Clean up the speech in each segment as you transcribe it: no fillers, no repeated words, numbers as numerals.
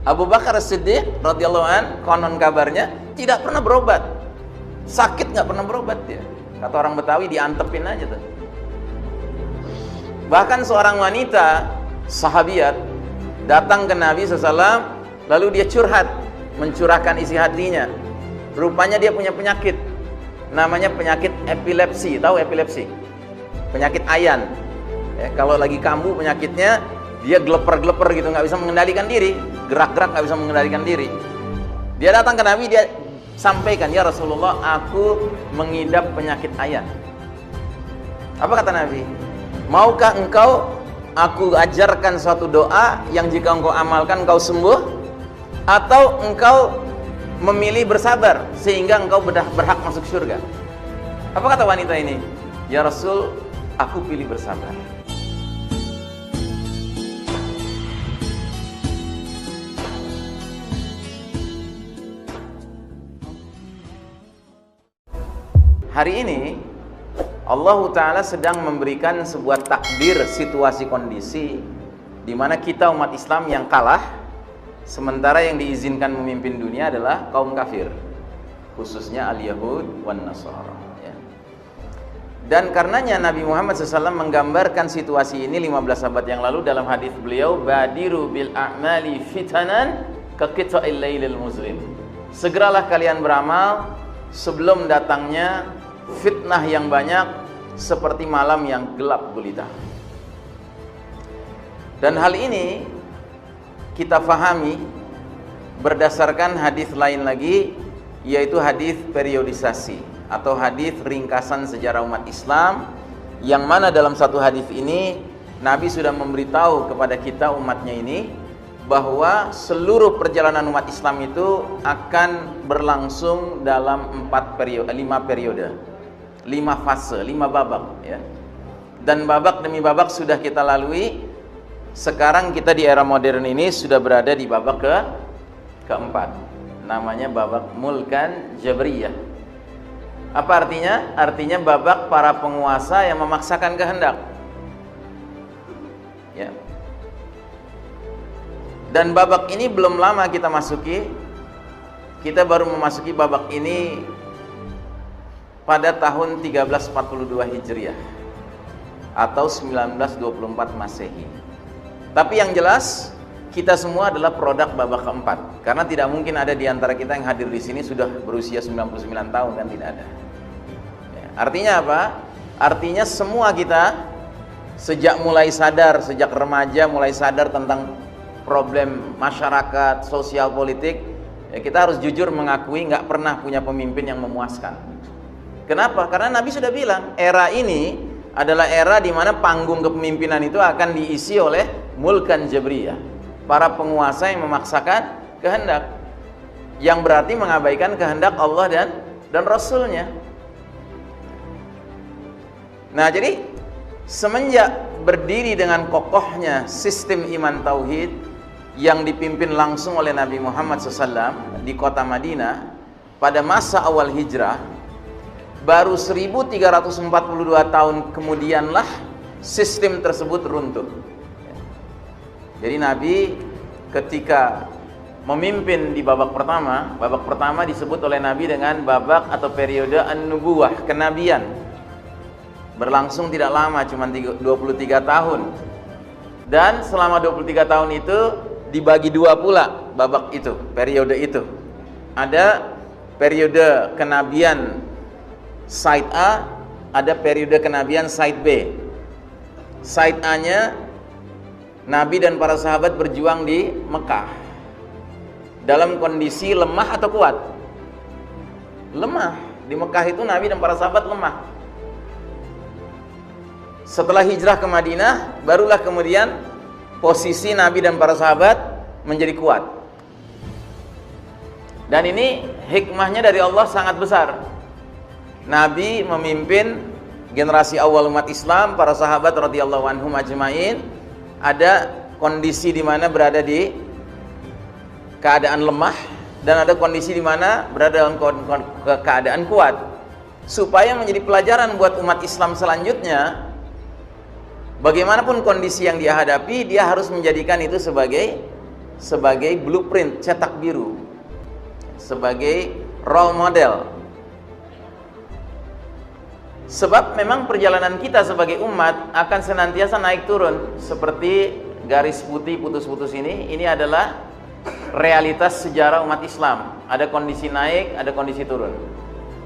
Abu Bakar As-Siddiq radhiyallahu an, konon kabarnya tidak pernah berobat. Sakit nggak pernah berobat dia. Kata orang Betawi, diantepin aja tuh. Bahkan seorang wanita sahabiat datang ke Nabi SAW, lalu dia curhat, mencurahkan isi hatinya. Rupanya dia punya penyakit, namanya penyakit epilepsi. Tahu epilepsi? Penyakit ayan. Ya, kalau lagi kambuh penyakitnya, dia geleper-geleper gitu, nggak bisa mengendalikan diri, gerak-gerak nggak bisa mengendalikan diri. Dia datang ke Nabi, dia sampaikan, ya Rasulullah, aku mengidap penyakit ayan. Apa kata Nabi? Maukah engkau aku ajarkan suatu doa yang jika engkau amalkan engkau sembuh, atau engkau memilih bersabar sehingga engkau berhak masuk surga? Apa kata wanita ini? Ya Rasul, aku pilih bersabar. Hari ini Allah Ta'ala sedang memberikan sebuah takdir situasi kondisi di mana kita umat Islam yang kalah, sementara yang diizinkan memimpin dunia adalah kaum kafir, khususnya al-Yahud wan Nasara, ya. Dan karenanya Nabi Muhammad SAW menggambarkan situasi ini 15 abad yang lalu dalam hadis beliau, badiru bil a'mali fitanan ka qita'il lailil muzlim. Segeralah kalian beramal sebelum datangnya fitnah yang banyak seperti malam yang gelap gulita. Dan hal ini kita fahami berdasarkan hadis lain lagi, yaitu hadis periodisasi atau hadis ringkasan sejarah umat Islam, yang mana dalam satu hadis ini Nabi sudah memberitahu kepada kita umatnya ini bahwa seluruh perjalanan umat Islam itu akan berlangsung dalam 5 periode, 5 fase, 5 babak, ya. Dan babak demi babak sudah kita lalui. Sekarang kita di era modern ini sudah berada di babak keempat, namanya babak mulkan jabriyah. Apa artinya? Artinya babak para penguasa yang memaksakan kehendak, ya. Dan babak ini belum lama kita masuki. Kita baru memasuki babak ini pada tahun 1342 Hijriah atau 1924 Masehi. Tapi yang jelas kita semua adalah produk babak keempat, karena tidak mungkin ada di antara kita yang hadir di sini sudah berusia 99 tahun, kan tidak ada. Ya, artinya apa? Artinya semua kita sejak mulai sadar, sejak remaja mulai sadar tentang problem masyarakat, sosial, politik, ya kita harus jujur mengakui nggak pernah punya pemimpin yang memuaskan. Kenapa? Karena Nabi sudah bilang, era ini adalah era di mana panggung kepemimpinan itu akan diisi oleh mulkan jabriyah, para penguasa yang memaksakan kehendak, yang berarti mengabaikan kehendak Allah dan Rasulnya. Nah, jadi semenjak berdiri dengan kokohnya sistem iman tauhid yang dipimpin langsung oleh Nabi Muhammad SAW di kota Madinah pada masa awal hijrah, baru 1342 tahun kemudianlah sistem tersebut runtuh. Jadi Nabi ketika memimpin di babak pertama disebut oleh Nabi dengan babak atau periode an-nubuwah, kenabian. Berlangsung tidak lama, cuma 23 tahun. Dan selama 23 tahun itu dibagi dua pula babak itu, periode itu. Ada periode kenabian side A, ada periode kenabian side B. Side A-nya, Nabi dan para sahabat berjuang di Mekah dalam kondisi lemah atau kuat? Lemah. Di Mekah itu Nabi dan para sahabat lemah. Setelah hijrah ke Madinah, barulah kemudian posisi Nabi dan para sahabat menjadi kuat. Dan ini hikmahnya dari Allah sangat besar. Nabi memimpin generasi awal umat Islam, para sahabat radhiyallahu anhum ajmain, ada kondisi di mana berada di keadaan lemah, dan ada kondisi di mana berada dalam keadaan kuat, supaya menjadi pelajaran buat umat Islam selanjutnya. Bagaimanapun kondisi yang dia hadapi, dia harus menjadikan itu sebagai sebagai blueprint, cetak biru, sebagai role model. Sebab memang perjalanan kita sebagai umat akan senantiasa naik turun, seperti garis putih putus-putus ini adalah realitas sejarah umat Islam. Ada kondisi naik, ada kondisi turun.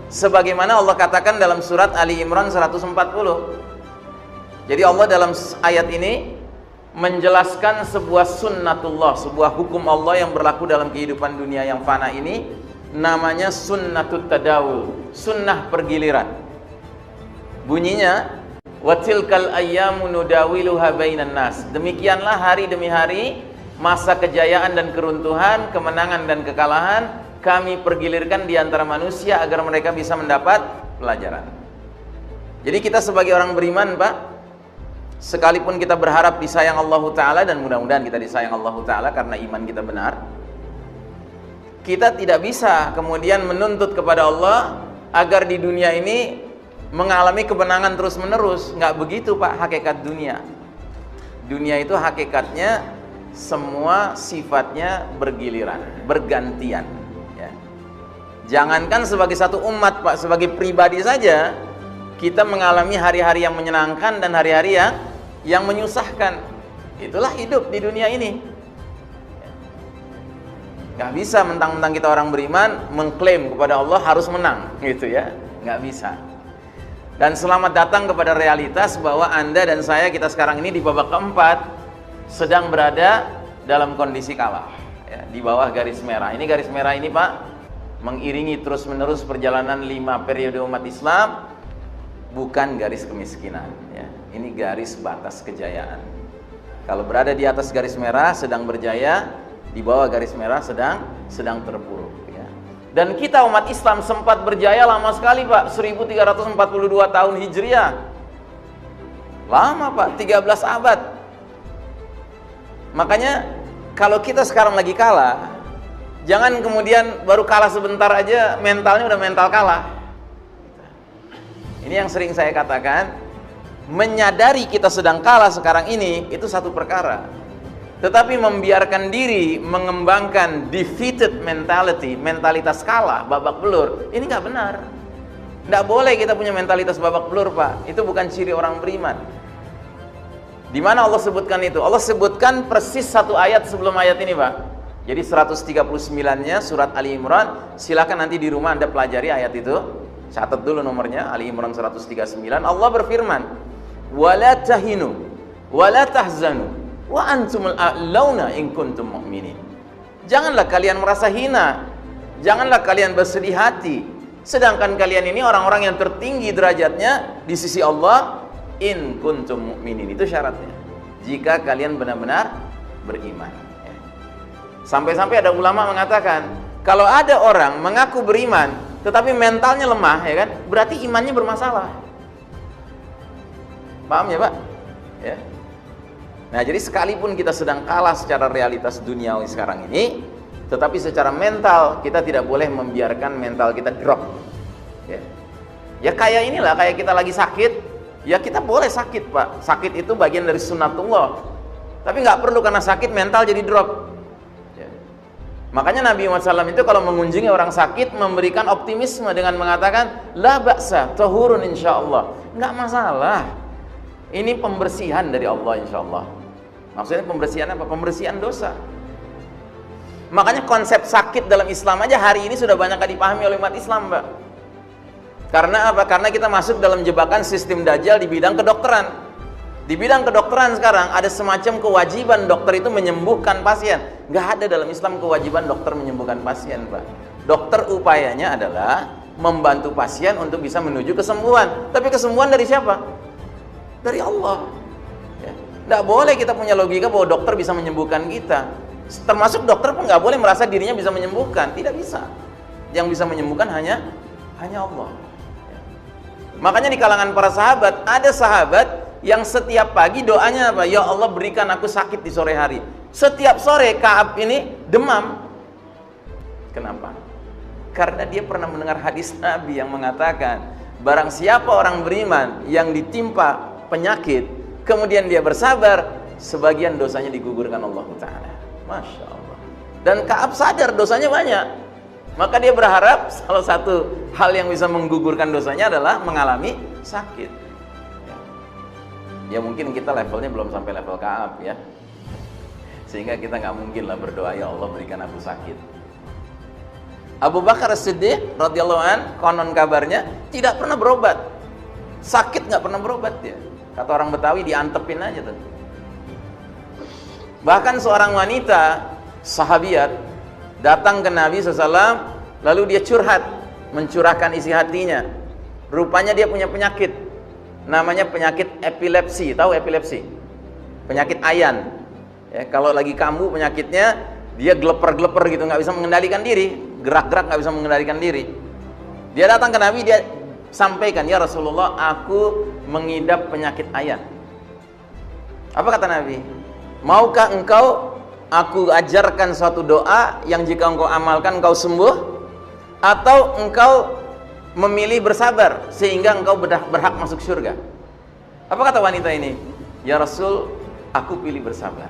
Sebagaimana Allah katakan dalam surat Ali Imran 140. Jadi Allah dalam ayat ini menjelaskan sebuah sunnatullah, sebuah hukum Allah yang berlaku dalam kehidupan dunia yang fana ini, namanya sunnatut tadawul, sunnah pergiliran. Bunyinya, wa tilkal ayyamu nudawiluha bainan nas. Demikianlah hari demi hari, masa kejayaan dan keruntuhan, kemenangan dan kekalahan kami pergilirkan di antara manusia agar mereka bisa mendapat pelajaran. Jadi kita sebagai orang beriman, Pak, sekalipun kita berharap disayang Allah Ta'ala, dan mudah-mudahan kita disayang Allah Ta'ala karena iman kita benar, kita tidak bisa kemudian menuntut kepada Allah agar di dunia ini mengalami kemenangan terus-menerus. Nggak begitu, Pak, hakikat dunia. Dunia itu hakikatnya semua sifatnya bergiliran, bergantian, ya. Jangankan sebagai satu umat, Pak, sebagai pribadi saja kita mengalami hari-hari yang menyenangkan dan hari-hari yang menyusahkan. Itulah hidup di dunia ini. Nggak bisa mentang-mentang kita orang beriman mengklaim kepada Allah harus menang, gitu ya. Nggak bisa. Dan selamat datang kepada realitas bahwa Anda dan saya, kita sekarang ini di babak keempat sedang berada dalam kondisi kalah, ya, di bawah garis merah. Ini garis merah ini, Pak, mengiringi terus-menerus perjalanan 5 periode umat Islam, bukan garis kemiskinan, ya. Ini garis batas kejayaan. Kalau berada di atas garis merah sedang berjaya, di bawah garis merah sedang terpuruk. Dan kita umat Islam sempat berjaya lama sekali, Pak, 1342 tahun Hijriah. Lama, Pak, 13 abad. Makanya kalau kita sekarang lagi kalah, jangan kemudian baru kalah sebentar aja mentalnya udah mental kalah. Ini yang sering saya katakan, menyadari kita sedang kalah sekarang ini itu satu perkara. Tetapi membiarkan diri mengembangkan defeated mentality, mentalitas kalah, babak belur, ini nggak benar. Nggak boleh kita punya mentalitas babak belur, Pak. Itu bukan ciri orang beriman. Di mana Allah sebutkan itu? Allah sebutkan persis satu ayat sebelum ayat ini, Pak. Jadi 139-nya surat Ali Imran. Silakan nanti di rumah Anda pelajari ayat itu. Catat dulu nomornya, Ali Imran 139. Allah berfirman, "Wala tahinu, wala tahzanu, wa antumul a'launa in kuntum mu'minin." Janganlah kalian merasa hina, janganlah kalian bersedih hati, sedangkan kalian ini orang-orang yang tertinggi derajatnya di sisi Allah. In kuntum mu'minin, itu syaratnya, jika kalian benar-benar beriman, ya. Sampai-sampai ada ulama mengatakan, kalau ada orang mengaku beriman tetapi mentalnya lemah, ya kan, berarti imannya bermasalah. Paham ya, Pak? Ya. Nah, jadi sekalipun kita sedang kalah secara realitas duniawi sekarang ini, tetapi secara mental kita tidak boleh membiarkan mental kita drop, ya. Ya kayak inilah, kayak kita lagi sakit, ya kita boleh sakit, Pak. Sakit itu bagian dari sunnatullah, tapi nggak perlu karena sakit mental jadi drop, ya. Makanya Nabi Muhammad SAW itu kalau mengunjungi orang sakit memberikan optimisme dengan mengatakan, la ba'sa, tahurun insyaallah, nggak masalah, ini pembersihan dari Allah insyaallah. Maksudnya pembersihan apa? Pembersihan dosa. Makanya konsep sakit dalam Islam aja hari ini sudah banyak dipahami oleh umat Islam, Mbak. Karena apa? Karena kita masuk dalam jebakan sistem dajjal di bidang kedokteran. Di bidang kedokteran sekarang ada semacam kewajiban dokter itu menyembuhkan pasien. Nggak ada dalam Islam kewajiban dokter menyembuhkan pasien, Pak. Dokter upayanya adalah membantu pasien untuk bisa menuju kesembuhan. Tapi kesembuhan dari siapa? Dari Allah. Ya. Nggak boleh kita punya logika bahwa dokter bisa menyembuhkan kita. Termasuk dokter pun nggak boleh merasa dirinya bisa menyembuhkan. Tidak bisa. Yang bisa menyembuhkan hanya Allah. Makanya di kalangan para sahabat, ada sahabat yang setiap pagi doanya apa? Ya Allah, berikan aku sakit di sore hari. Setiap sore Ka'ab ini demam. Kenapa? Karena dia pernah mendengar hadis Nabi yang mengatakan, barang siapa orang beriman yang ditimpa penyakit, kemudian dia bersabar, sebagian dosanya digugurkan Allah Ta'ala. Masya Allah. Dan Ka'ab sadar dosanya banyak. Maka dia berharap salah satu hal yang bisa menggugurkan dosanya adalah mengalami sakit. Ya mungkin kita levelnya belum sampai level Ka'ab ya. Sehingga kita nggak mungkin lah berdoa, ya Allah berikan aku sakit. Abu Bakar As-Siddiq radhiyallahu an, konon kabarnya tidak pernah berobat. Sakit nggak pernah berobat dia. Kata orang Betawi, diantepin aja tuh. Bahkan seorang wanita sahabiat datang ke Nabi SAW, lalu dia curhat, mencurahkan isi hatinya. Rupanya dia punya penyakit, namanya penyakit epilepsi. Tahu epilepsi? Penyakit ayan. Ya, kalau lagi kambuh penyakitnya, dia geleper-geleper gitu, nggak bisa mengendalikan diri, gerak-gerak nggak bisa mengendalikan diri. Dia datang ke Nabi, dia sampaikan, ya Rasulullah, aku mengidap penyakit ayan. Apa kata Nabi? Maukah engkau aku ajarkan suatu doa yang jika engkau amalkan engkau sembuh, atau engkau memilih bersabar sehingga engkau berhak masuk surga? Apa kata wanita ini? Ya Rasul, aku pilih bersabar.